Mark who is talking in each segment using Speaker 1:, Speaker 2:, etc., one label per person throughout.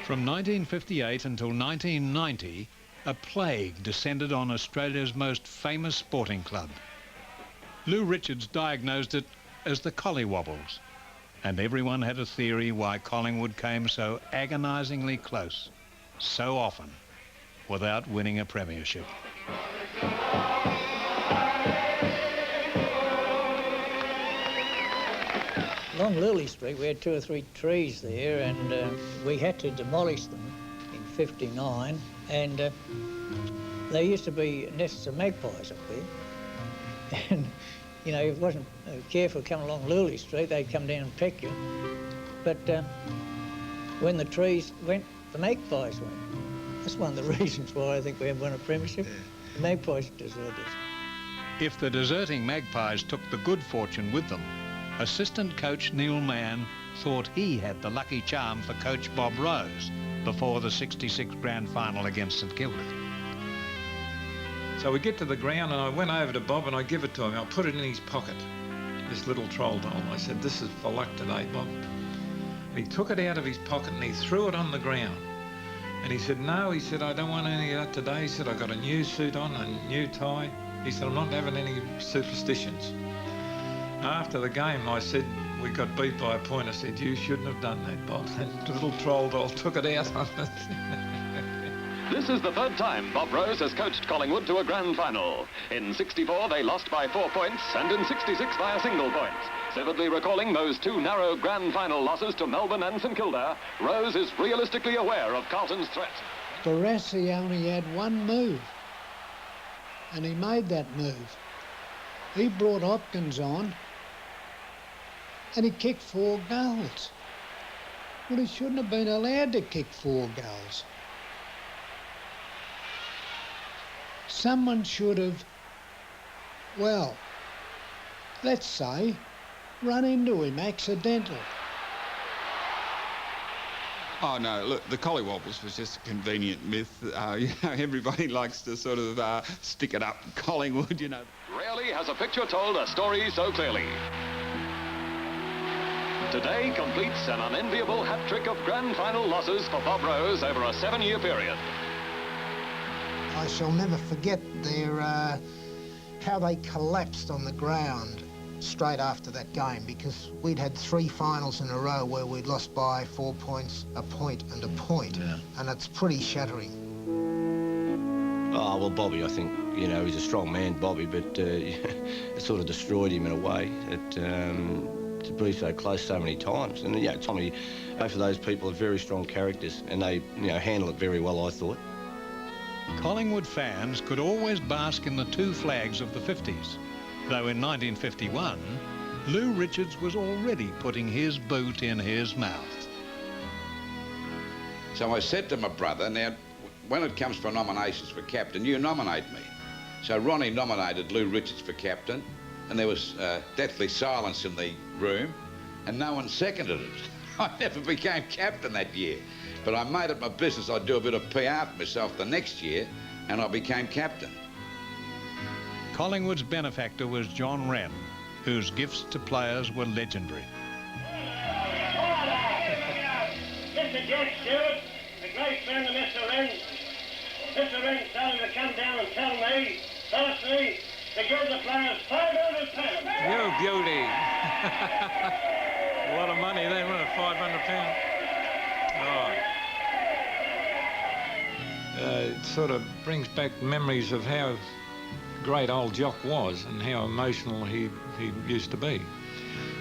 Speaker 1: From 1958 until 1990, a plague descended on Australia's most famous sporting club. Lou Richards diagnosed it as the Collywobbles, and everyone had a theory why Collingwood came so agonisingly close, so often, without winning a premiership.
Speaker 2: Along Lily Street, we had 2 or 3 trees there, and we had to demolish them in '59. And there used to be nests of magpies up there. And, you know, if you wasn't careful coming along Lily Street, they'd come down and peck you. But when the trees went, the magpies went. That's one of the reasons why I think we haven't won a premiership. The magpies deserted us.
Speaker 1: If the deserting magpies took the good fortune with them, assistant coach Neil Mann thought he had the lucky charm for coach Bob Rose before the '66 grand final against St Kilda.
Speaker 3: So we get to the ground and I went over to Bob and I give it to him. I put it in his pocket, this little troll doll. I said, "This is for luck today, Bob." And he took it out of his pocket and he threw it on the ground. And he said, "No," he said, "I don't want any of that today." He said, "I got a new suit on, a new tie." He said, "I'm not having any superstitions." After the game, I said, we got beat by a point. I said, "You shouldn't have done that, Bob." And the little troll doll took it out on it.
Speaker 4: This is the 3rd time Bob Rose has coached Collingwood to a grand final. In '64, they lost by 4 points, and in '66 by a single point. Vividly recalling those 2 narrow grand final losses to Melbourne and St Kilda, Rose is realistically aware of Carlton's threat.
Speaker 5: Barassi only had one move, and he made that move. He brought Hopkins on, and he kicked 4 goals. Well, he shouldn't have been allowed to kick 4 goals. Someone should have, well, let's say, run into him accidentally.
Speaker 6: Oh, no, look, the Collywobbles was just a convenient myth. You know, everybody likes to sort of stick it up Collingwood, you know.
Speaker 4: Rarely has a picture told a story so clearly. Today completes an unenviable hat-trick of grand final losses for Bob Rose over a 7-year period.
Speaker 7: I shall never forget how they collapsed on the ground straight after that game, because we'd had 3 finals in a row where we'd lost by 4 points, a point and a point. Yeah. And it's pretty shattering.
Speaker 8: Oh, well, Bobby, I think, you know, he's a strong man, Bobby, but it sort of destroyed him in a way. To be so close so many times. And, yeah, Tommy, both of those people are very strong characters, and they, you know, handle it very well, I thought.
Speaker 1: Collingwood fans could always bask in the 2 flags of the '50s, though in 1951, Lou Richards was already putting his boot in his mouth.
Speaker 9: So I said to my brother, "Now, when it comes for nominations for captain, you nominate me." So Ronnie nominated Lou Richards for captain, and there was deathly silence in the room, and no one seconded it. I never became captain that year, but I made it my business I'd do a bit of PR for myself the next year, and I became captain.
Speaker 1: Collingwood's benefactor was John Wren, whose gifts to players were legendary.
Speaker 10: Mr. George Stewart, a great friend of Mr. Wren. Mr. Wren started to come down and tell me, firstly, to give the players £500.
Speaker 3: You beauty. A lot of money, they won at £500. Oh. It sort of brings back memories of how great old Jock was and how emotional he used to be.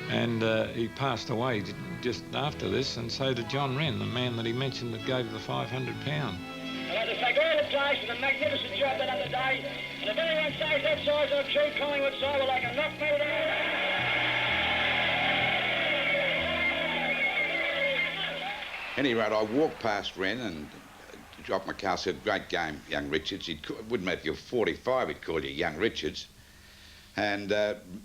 Speaker 3: And he passed away just after this, and so did John Wren, the man that he mentioned that gave the £500.
Speaker 10: I'd like to thank all the players for the magnificent job done on the day. And if anyone says that side's a true Collingwood side, well, they can knock me down.
Speaker 9: Any rate, I walked past Wren and dropped my car, said, "Great game, young Richards." He wouldn't matter if you're 45, he'd call you young Richards. And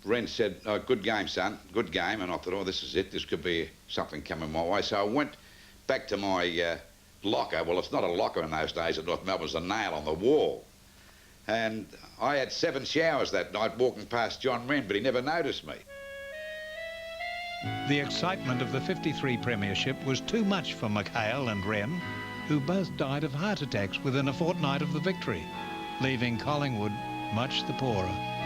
Speaker 9: Wren said, "Oh, good game, son, good game." And I thought, oh, this is it. This could be something coming my way. So I went back to my locker. Well, it's not a locker in those days at North Melbourne, it was a nail on the wall. And I had 7 showers that night walking past John Wren, but he never noticed me.
Speaker 1: The excitement of the 53 premiership was too much for McHale and Wren, who both died of heart attacks within a fortnight of the victory, leaving Collingwood much the poorer.